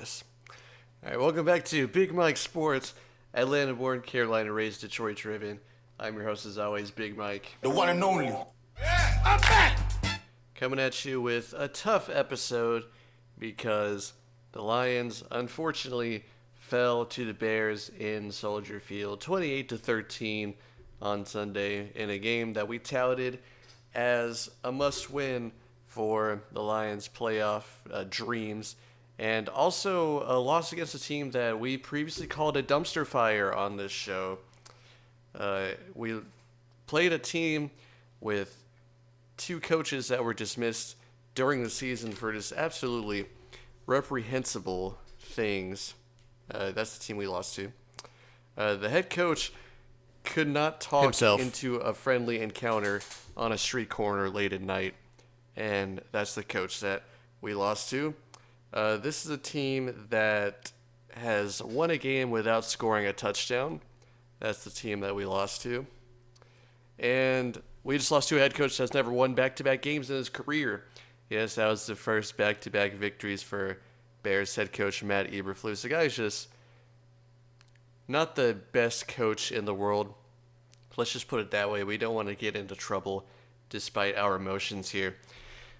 focus. All right, welcome back to Big Mike Sports, Atlanta-born, Carolina-raised, Detroit-driven. I'm your host, as always, Big Mike. The one and only. Coming at you with a tough episode because the Lions, unfortunately, fell to the Bears in Soldier Field, 28-13 on Sunday in a game that we touted as a must-win for the Lions' playoff dreams, and also a loss against a team that we previously called a dumpster fire on this show. We played a team with two coaches that were dismissed during the season for just absolutely reprehensible things. That's the team we lost to. The head coach could not talk Himself. into a friendly encounter on a street corner late at night, and that's the coach that we lost to. This is a team that has won a game without scoring a touchdown. That's the team that we lost to. And we just lost to a head coach that's never won back-to-back games in his career. Yes, that was the first back-to-back victories for Bears head coach Matt Eberflus. The guy's just not the best coach in the world. Let's just put it that way. We don't want to get into trouble despite our emotions here.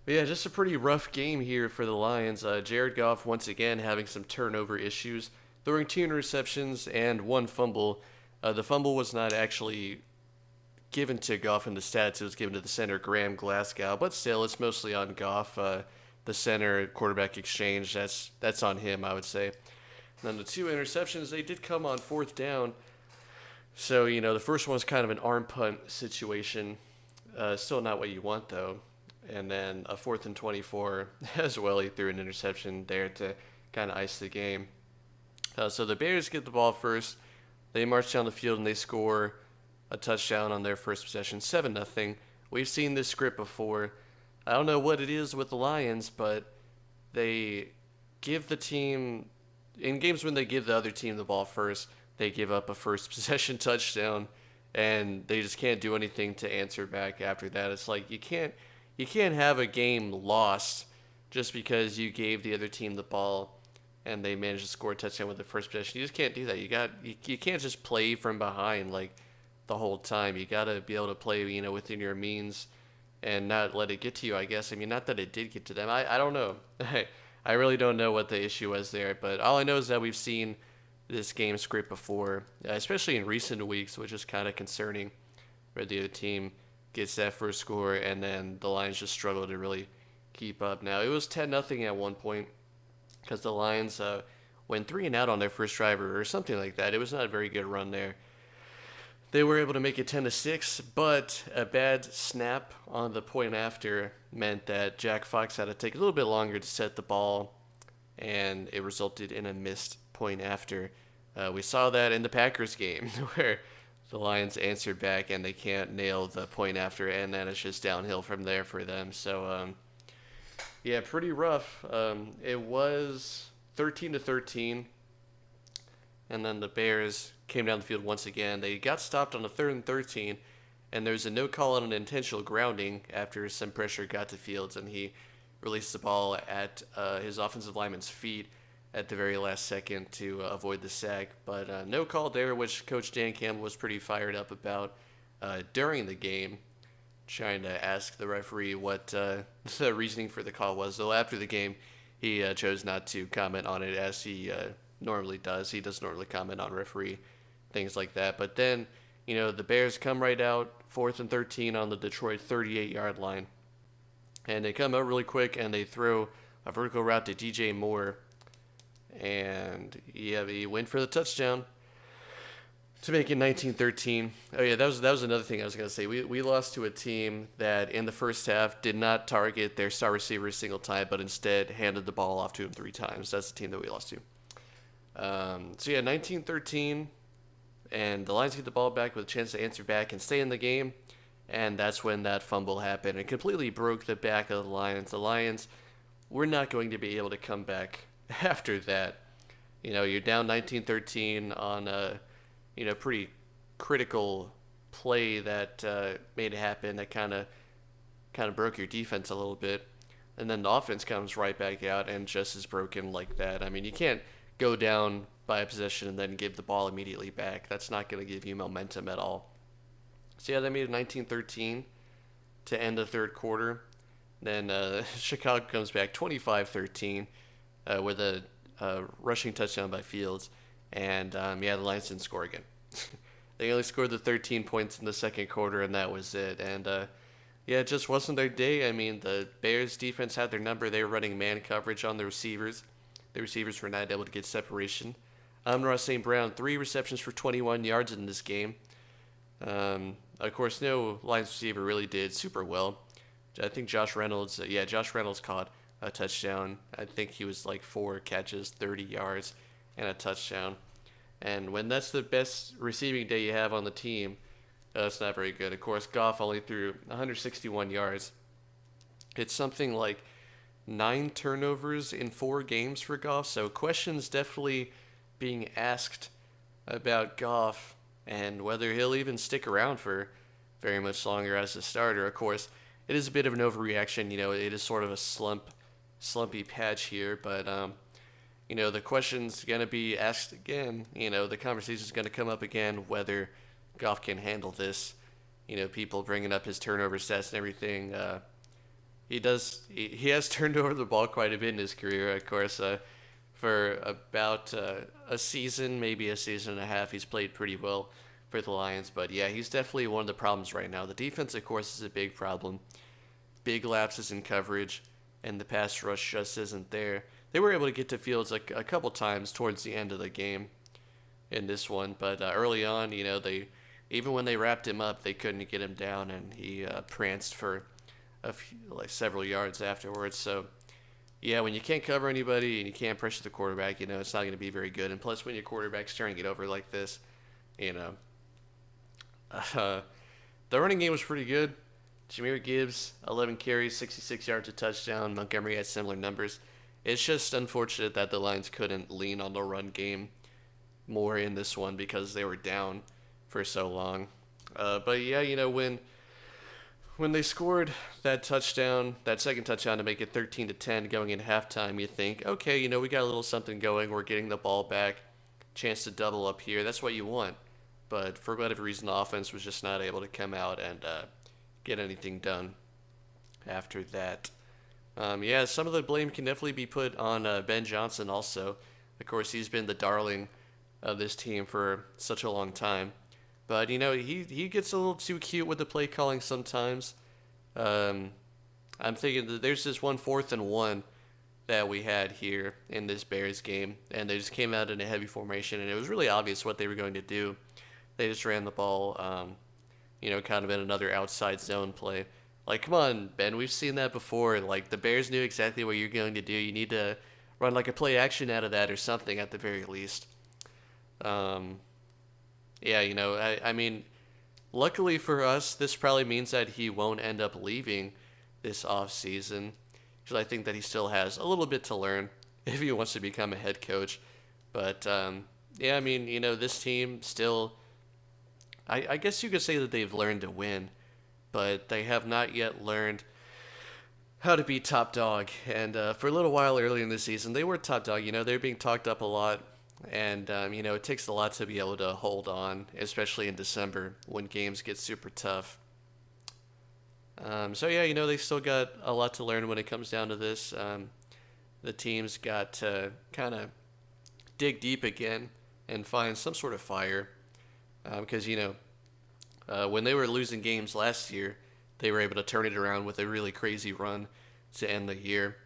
But yeah, just a pretty rough game here for the Lions. Jared Goff, once again, having some turnover issues, throwing 2 interceptions and 1 fumble. The fumble was not actually given to Goff in the stats. It was given to the center, Graham Glasgow. But still, it's mostly on Goff. The center quarterback exchange, that's on him, I would say. And then the 2 interceptions, they did come on 4th down. So, the first one was kind of an arm punt situation. Still not what you want, though. And then a 4th and 24 as well. He threw an interception there to kind of ice the game. So the Bears get the ball first. They march down the field and they score a touchdown on their first possession, 7-0. We've seen this script before. I don't know what it is with the Lions, but they give the team, in games when they give the other team the ball first, they give up a first possession touchdown, and they just can't do anything to answer back after that. It's like you can't have a game lost just because you gave the other team the ball and they managed to score a touchdown with the first possession. You just can't do that. You can't just play from behind like the whole time. You got to be able to play, within your means and not let it get to you, I guess. I mean, not that it did get to them. I don't know. I really don't know what the issue was there, but all I know is that we've seen this game script before, especially in recent weeks, which is kind of concerning, where the other team gets that first score and then the Lions just struggle to really keep up. Now, it was 10-0 at one point because the Lions went 3 and out on their first drive or something like that. It was not a very good run there. They were able to make it 10-6, but a bad snap on the point after meant that Jack Fox had to take a little bit longer to set the ball, and it resulted in a missed point after. We saw that in the Packers game where the Lions answered back and they can't nail the point after, and then it's just downhill from there for them. So, yeah, pretty rough. It was 13-13, and then the Bears came down the field once again. They got stopped on a 3rd and 13, and there's a no call on an intentional grounding after some pressure got to Fields, and he released the ball at his offensive lineman's feet at the very last second to avoid the sack. But no call there, which Coach Dan Campbell was pretty fired up about during the game, trying to ask the referee what the reasoning for the call was. Though after the game, he chose not to comment on it as he normally does. He doesn't normally comment on referee things like that. But then, the Bears come right out, 4th and 13 on the Detroit 38-yard line. And they come out really quick and they throw a vertical route to DJ Moore. And yeah, he went for the touchdown to make it 19-13. Oh yeah, that was another thing I was gonna say. We lost to a team that in the first half did not target their star receiver a single time, but instead handed the ball off to him 3 times. That's the team that we lost to. So yeah, 19-13, and the Lions get the ball back with a chance to answer back and stay in the game. And that's when that fumble happened. It completely broke the back of the Lions. The Lions were not going to be able to come back after that. You're down 19-13 on a pretty critical play that made it happen. That kind of broke your defense a little bit. and then the offense comes right back out and just is broken like that. I mean, you can't go down by a possession and then give the ball immediately back. That's not going to give you momentum at all. So yeah, they made it 19-13 to end the third quarter. Then Chicago comes back 25-13 with a rushing touchdown by Fields, and yeah, the Lions didn't score again. They only scored the 13 points in the second quarter, and that was it. And yeah, it just wasn't their day. I mean, the Bears defense had their number. They were running man coverage on the receivers. The receivers were not able to get separation. Ross St. Brown, 3 receptions for 21 yards in this game. Of course, no Lions receiver really did super well. I think Josh Reynolds caught a touchdown. I think he was like 4 catches, 30 yards, and a touchdown. And when that's the best receiving day you have on the team, it's not very good. Of course, Goff only threw 161 yards. It's something like 9 turnovers in 4 games for Goff. So questions definitely being asked about Goff and whether he'll even stick around for very much longer as a starter. Of course, it is a bit of an overreaction. It is sort of a slumpy patch here, but the question's gonna be asked again. The conversation's gonna come up again whether Goff can handle this. People bringing up his turnover stats and everything. He has turned over the ball quite a bit in his career, of course. For about a season, maybe a season and a half, he's played pretty well for the Lions. But yeah, he's definitely one of the problems right now. The defense, of course, is a big problem. Big lapses in coverage, and the pass rush just isn't there. They were able to get to Fields a couple times towards the end of the game in this one, but early on, they even when they wrapped him up, they couldn't get him down, and he pranced for several yards afterwards. So yeah, when you can't cover anybody and you can't pressure the quarterback, it's not going to be very good. And plus, when your quarterback's turning it over like this, the running game was pretty good. Jahmyr Gibbs, 11 carries, 66 yards, a touchdown. Montgomery had similar numbers. It's just unfortunate that the Lions couldn't lean on the run game more in this one because they were down for so long. But yeah, when they scored that touchdown, that second touchdown to make it 13-10 going in halftime, you think, okay, we got a little something going. We're getting the ball back, chance to double up here. That's what you want. But for whatever reason, the offense was just not able to come out and get anything done after that. Yeah, some of the blame can definitely be put on Ben Johnson also. Of course, he's been the darling of this team for such a long time. But, he gets a little too cute with the play calling sometimes. I'm thinking that there's this 4th and 1 that we had here in this Bears game, and they just came out in a heavy formation, and it was really obvious what they were going to do. They just ran the ball, kind of in another outside zone play. Like, come on, Ben, we've seen that before. Like, the Bears knew exactly what you're going to do. You need to run like a play action out of that or something at the very least. Yeah, I mean, luckily for us, this probably means that he won't end up leaving this offseason, because I think that he still has a little bit to learn if he wants to become a head coach. But, yeah, I mean, this team still, I guess you could say that they've learned to win, but they have not yet learned how to be top dog. And for a little while early in the season, they were top dog. They were being talked up a lot. And, it takes a lot to be able to hold on, especially in December when games get super tough. So, yeah, they still got a lot to learn when it comes down to this. The team's got to kind of dig deep again and find some sort of fire. Because, when they were losing games last year, they were able to turn it around with a really crazy run to end the year.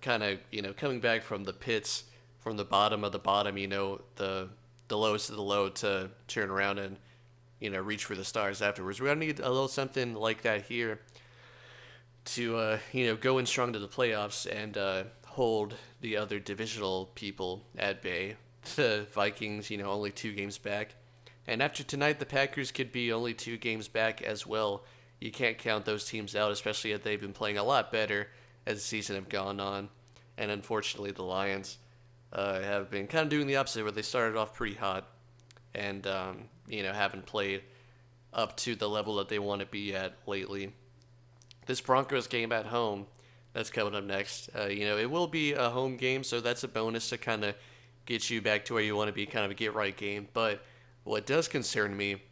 Kind of, coming back from the pits, from the bottom of the bottom, the lowest of the low to turn around and, reach for the stars afterwards. We're going to need a little something like that here to, go in strong to the playoffs and hold the other divisional people at bay. The Vikings, only 2 games back. And after tonight, the Packers could be only 2 games back as well. You can't count those teams out, especially if they've been playing a lot better as the season have gone on. And unfortunately, the Lions have been kind of doing the opposite, where they started off pretty hot and, haven't played up to the level that they want to be at lately. This Broncos game at home, that's coming up next. It will be a home game, so that's a bonus to kind of get you back to where you want to be, kind of a get right game. But what does concern me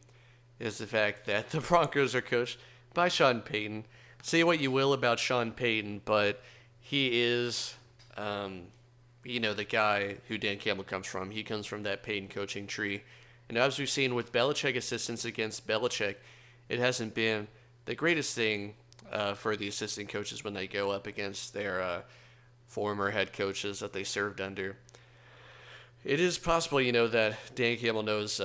is the fact that the Broncos are coached by Sean Payton. Say what you will about Sean Payton, but he is, the guy who Dan Campbell comes from. He comes from that Payton coaching tree. And as we've seen with Belichick assistants against Belichick, it hasn't been the greatest thing for the assistant coaches when they go up against their former head coaches that they served under. It is possible, that Dan Campbell knows,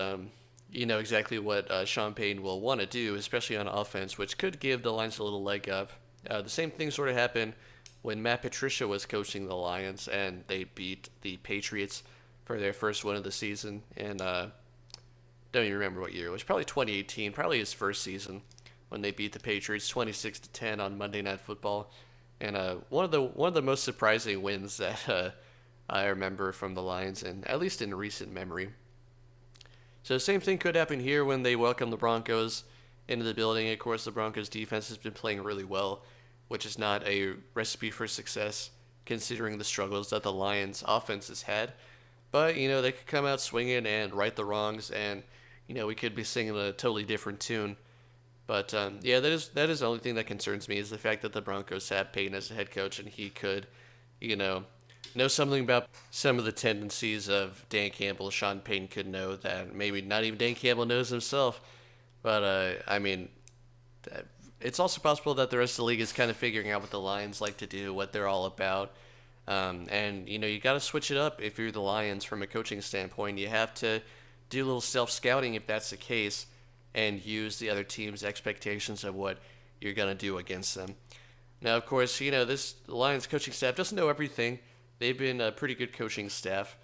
exactly what Sean Payton will want to do, especially on offense, which could give the Lions a little leg up. The same thing sort of happened when Matt Patricia was coaching the Lions, and they beat the Patriots for their first win of the season. And don't even remember what year it was. Probably 2018, probably his first season when they beat the Patriots 26-10 on Monday Night Football. And one of the most surprising wins that I remember from the Lions, and at least in recent memory. So the same thing could happen here when they welcome the Broncos into the building. Of course, the Broncos defense has been playing really well, which is not a recipe for success considering the struggles that the Lions offense has had. But, they could come out swinging and right the wrongs, and, we could be singing a totally different tune. But, that is the only thing that concerns me is the fact that the Broncos have Payton as a head coach, and he could, know something about some of the tendencies of Dan Campbell. Sean Payton could know that maybe not even Dan Campbell knows himself. But, it's also possible that the rest of the league is kind of figuring out what the Lions like to do, what they're all about. You got to switch it up if you're the Lions from a coaching standpoint. You have to do a little self-scouting if that's the case and use the other team's expectations of what you're going to do against them. Now, of course, the Lions coaching staff doesn't know everything. They've been a pretty good coaching staff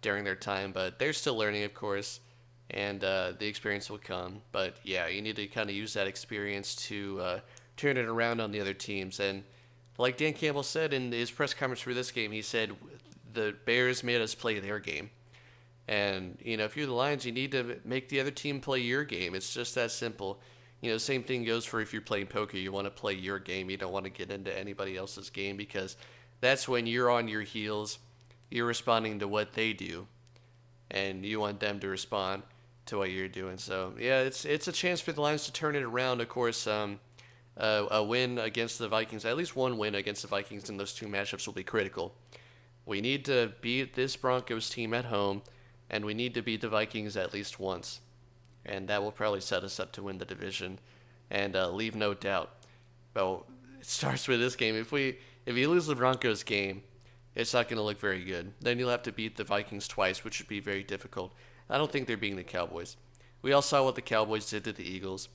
during their time, but they're still learning, of course, and the experience will come. But, yeah, you need to kind of use that experience to turn it around on the other teams. And like Dan Campbell said in his press conference for this game, he said the Bears made us play their game. And, if you're the Lions, you need to make the other team play your game. It's just that simple. Same thing goes for if you're playing poker. You want to play your game. You don't want to get into anybody else's game because that's when you're on your heels. You're responding to what they do. And you want them to respond to what you're doing. So, yeah, it's a chance for the Lions to turn it around. Of course, a win against the Vikings, at least one win against the Vikings in those two matchups will be critical. We need to beat this Broncos team at home, and we need to beat the Vikings at least once. And that will probably set us up to win the division, and leave no doubt. Well, it starts with this game. If you lose the Broncos game, it's not going to look very good. Then you'll have to beat the Vikings twice, which would be very difficult. I don't think they're beating the Cowboys. We all saw what the Cowboys did to the Eagles.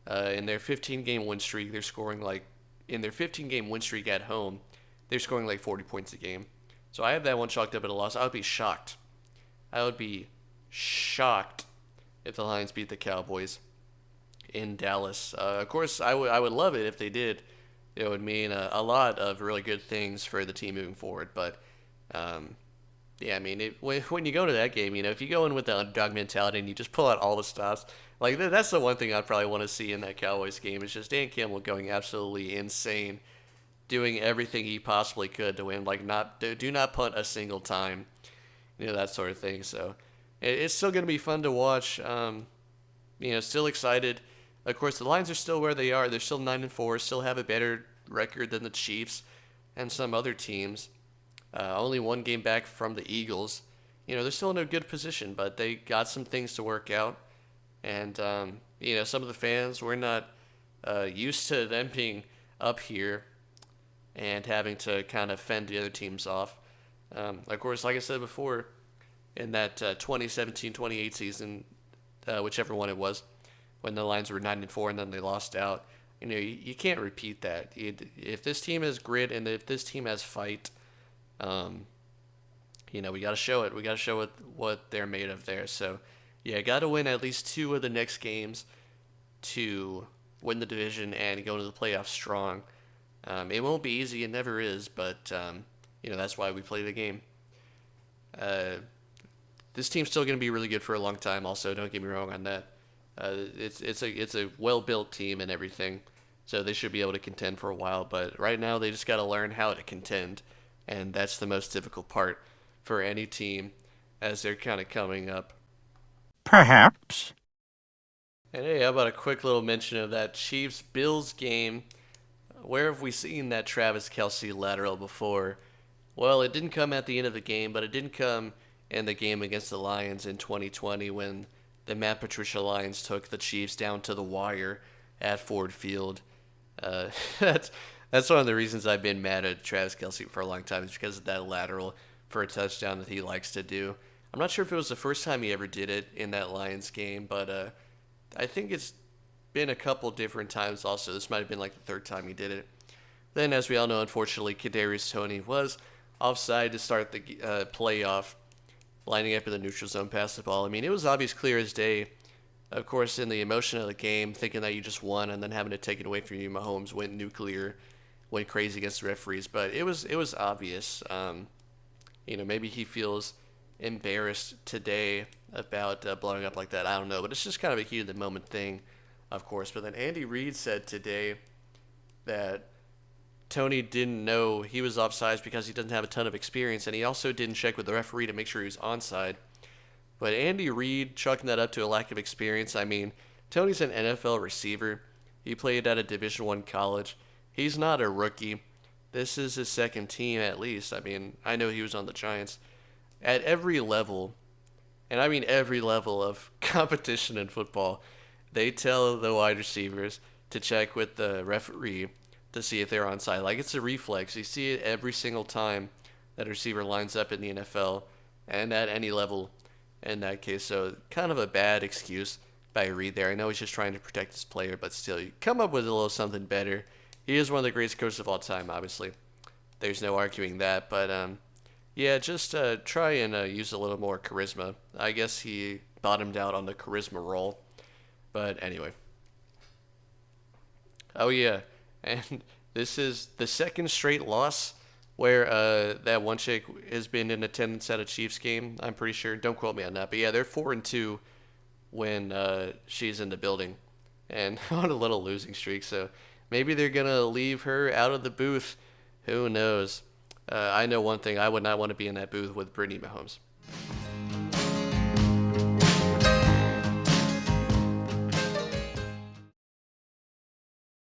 In their 15-game win streak, in their 15-game win streak at home, they're scoring like 40 points a game. So I have that one chalked up at a loss. I would be shocked. If the Lions beat the Cowboys in Dallas. Of course, I would love it if they did. It would mean a lot of really good things for the team moving forward. But, when you go to that game, if you go in with the underdog mentality and you just pull out all the stops, like that's the one thing I'd probably want to see in that Cowboys game is just Dan Campbell going absolutely insane, doing everything he possibly could to win. Like do not punt a single time, that sort of thing. So it's still going to be fun to watch. Still excited. Of course, the Lions are still where they are. They're still 9-4, still have a better record than the Chiefs and some other teams. Only one game back from the Eagles. They're still in a good position, but they got some things to work out. And, some of the fans, we're not used to them being up here and having to kind of fend the other teams off. Of course, like I said before, in that 2017-28 season, whichever one it was, when the Lions were 9-4 and then they lost out, you can't repeat that. If this team has grit and if this team has fight, we got to show it. We got to show it what they're made of there. So, yeah, got to win at least 2 of the next games to win the division and go into the playoffs strong. It won't be easy. It never is, but, that's why we play the game. This team's still going to be really good for a long time also. Don't get me wrong on that. It's a well-built team and everything. so they should be able to contend for a while. But right now, they just got to learn how to contend, and that's the most difficult part for any team as they're kind of coming up. Perhaps. And hey, how about a quick little mention of that Chiefs Bills game? Where have we seen that Travis Kelsey lateral before? Well, it didn't come at the end of the game, but it didn't come in the game against the Lions in 2020 when the Matt Patricia Lions took the Chiefs down to the wire at Ford Field. Uh, that's that's one of the reasons I've been mad at Travis Kelsey for a long time is because of that lateral for a touchdown that he likes to do. I'm not sure if it was the first time he ever did it in that Lions game, but I think it's been a couple different times also. This might have been like the third time he did it. Then, as we all know, unfortunately, Kadarius Toney was offside to start the playoff, lining up in the neutral zone, past the ball. I mean, it was obvious, clear as day. Of course, in the emotion of the game, thinking that you just won and then having to take it away from you, Mahomes went nuclear, went crazy against the referees. But it was obvious. Maybe he feels embarrassed today about blowing up like that. I don't know, but it's just kind of a heat of the moment thing, of course. But then Andy Reid said today that Tony didn't know he was offsides because he doesn't have a ton of experience, and he also didn't check with the referee to make sure he was onside. But Andy Reid chalking that up to a lack of experience. I mean, Tony's an NFL receiver. He played at a Division One college. He's not a rookie. This is his second team at least. I mean, I know he was on the Giants. At every level, and I mean every level of competition in football, they tell the wide receivers to check with the referee to see if they're onside. Like it's a reflex. You see it every single time that a receiver lines up in the NFL and at any level in that case. So kind of a bad excuse by Reed there. I know he's just trying to protect his player, but still, you come up with a little something better. He is one of the greatest coaches of all time, obviously. There's no arguing that, but yeah, just try and use a little more charisma. I guess he bottomed out on the charisma role, but anyway. Oh yeah, and this is the second straight loss where that one chick has been in attendance at a Chiefs game. I'm pretty sure. Don't quote me on that, but yeah, they're 4-2 when she's in the building, and on a little losing streak. So maybe they're gonna leave her out of the booth. Who knows? I know one thing: I would not want to be in that booth with Brittany Mahomes.